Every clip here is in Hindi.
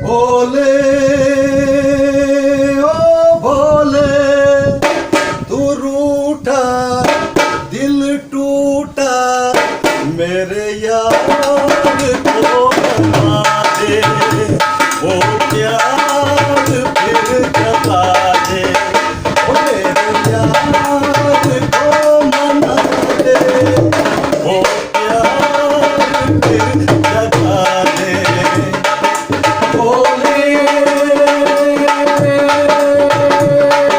भोले ओ भोले, तू रूठा दिल टूटा, मेरे यार को मना दे, वो प्यार फिर जता दे, ओ मेरे यार को मना दे, वो प्यार फिर जता दे। भोले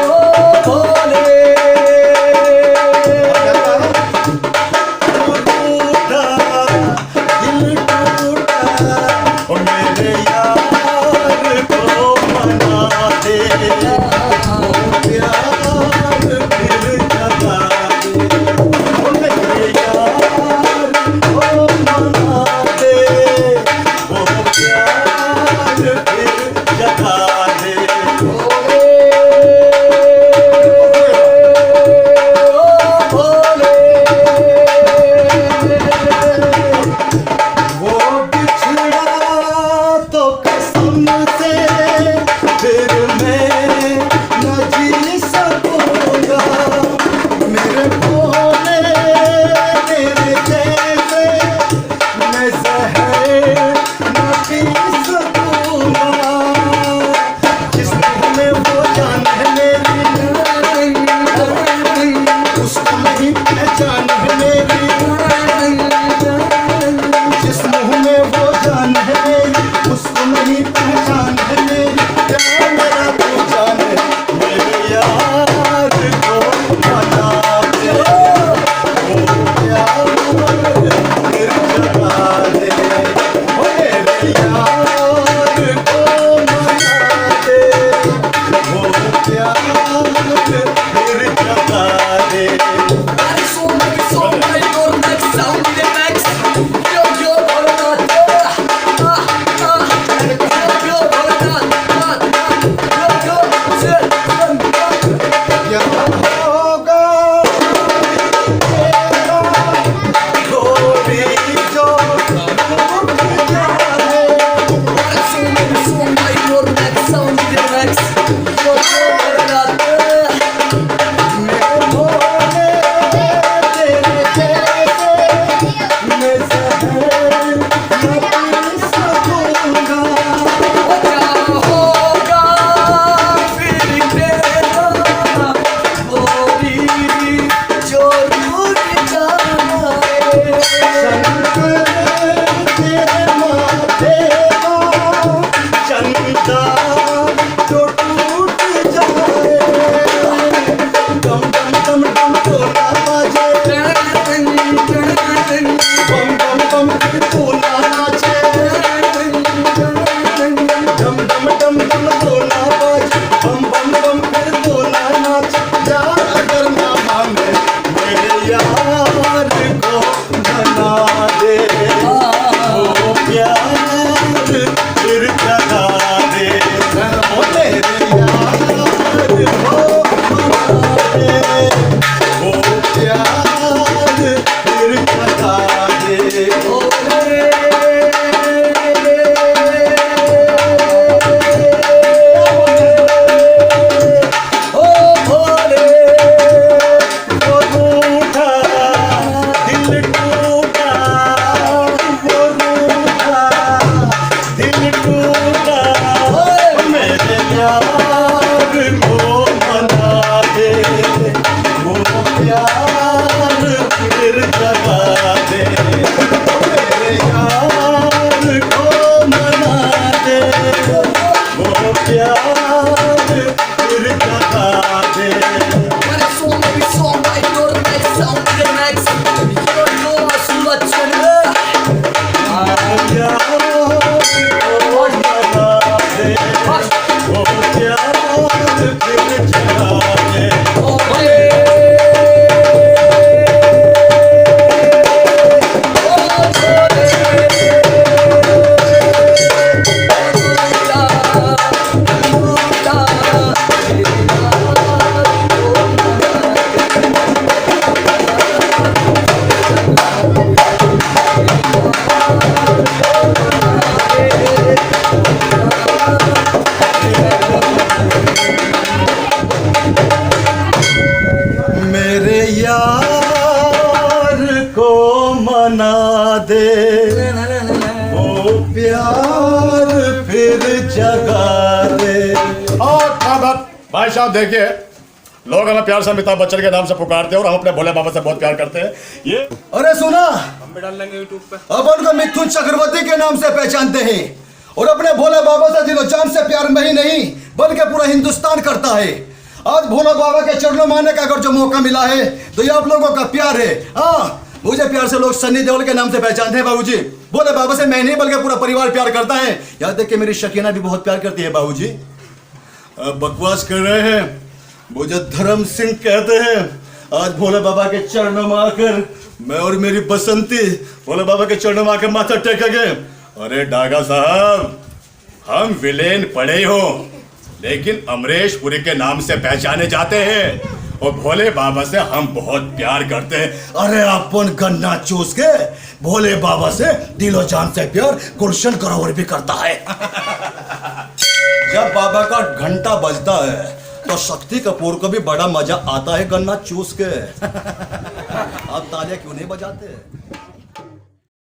ओ भोले, तू टूटा दिल टूटा, ओ मेरे यार को मना दे, वो प्यार फिर जता दे, ओ मेरे यार को मना दे, वो प्यार फिर जता दे। भोले वो बिछड़ा तो कसम से फिर मैं न जी सकूंगा, मेरे भोले तेरे जैसे मैं जहर न पी सकूंगा, जिसमें वो जान है मेरी, उसको नहीं पहचान है मेरी, जिस मुंह में वो जान है मेरी, उसको नहीं पहचान है मेरी, क्या मेरा तू जाने, मेरे यार को मना दे, वो प्यार फिर जता दे, ओ मेरे यार को मना दे, वो प्यार फिर जता दे। क्या होगा तेरा गोरी जो टूट जाए, मेरे भोले तेरे जैसे मैं जहर न पी सकूंगा, शंकर तेरे माथे का चंदा जो टूट जाए, डम डम डम डम तोला बाजे, बम बम बम फिर तोला नाचे, डम डम डम डम तोला बाजे, बम बम बम फिर तोला नाचे, यार अगर ना माने मेरे यार को मना दे, वो प्यार फिर जता दे, ओ मेरे यार को मना दे, वो प्यार फिर जता दे। ओ भोले वो रूठा दिल टूटा, वो रूठा दिल टूटा, मेरे यार को मना दे, वो प्यार फिर जता दे, मेरे यार को मना दे, वो प्यार फिर जता दे। Hey, प्यार फिर जगा दे। भाई साहब देखिए, लोग हमें प्यार से अमिताभ बच्चन के नाम से पुकारते हैं और हम अपने भोले बाबा से बहुत प्यार करते हैं। ये अरे सुना, हम भी डाल लेंगे यूट्यूब पे। अपन को मिथुन चक्रवर्ती के नाम से पहचानते हैं और अपने भोले बाबा से दिलो जान से प्यार में ही नहीं बल्कि पूरा हिंदुस्तान करता है। आज भोले बाबा के चरणों में आने का अगर जो मौका मिला है तो ये आप लोगों का प्यार है। हाँ, मुझे प्यार से लोग सन्नी देओल के नाम से पहचानते हैं बाबूजी। भोले बाबा से मैं नहीं बल्कि पूरा परिवार प्यार करता है। याद है कि मेरी शकीना भी बहुत प्यार करती है बाबूजी। बकवास कर रहे हैं, मुझे धर्म सिंह कहते हैं। आज भोले बाबा के चरणों में आकर मैं और मेरी बसंती भोले बाबा के चरणों में आकर माथा टेकेंगे। अरे डागा साहब, हम विलेन पड़े हो लेकिन अमरीश पुरी के नाम से पहचाने जाते हैं और भोले बाबा से हम बहुत प्यार करते हैं। अरे अपन गन्ना चूस के भोले बाबा से दिलो जान से प्यार गुलशन ग्रोवर भी करता है। जब बाबा का घंटा बजता है तो शक्ति कपूर को भी बड़ा मजा आता है गन्ना चूस के। आप तालियां क्यों नहीं बजाते?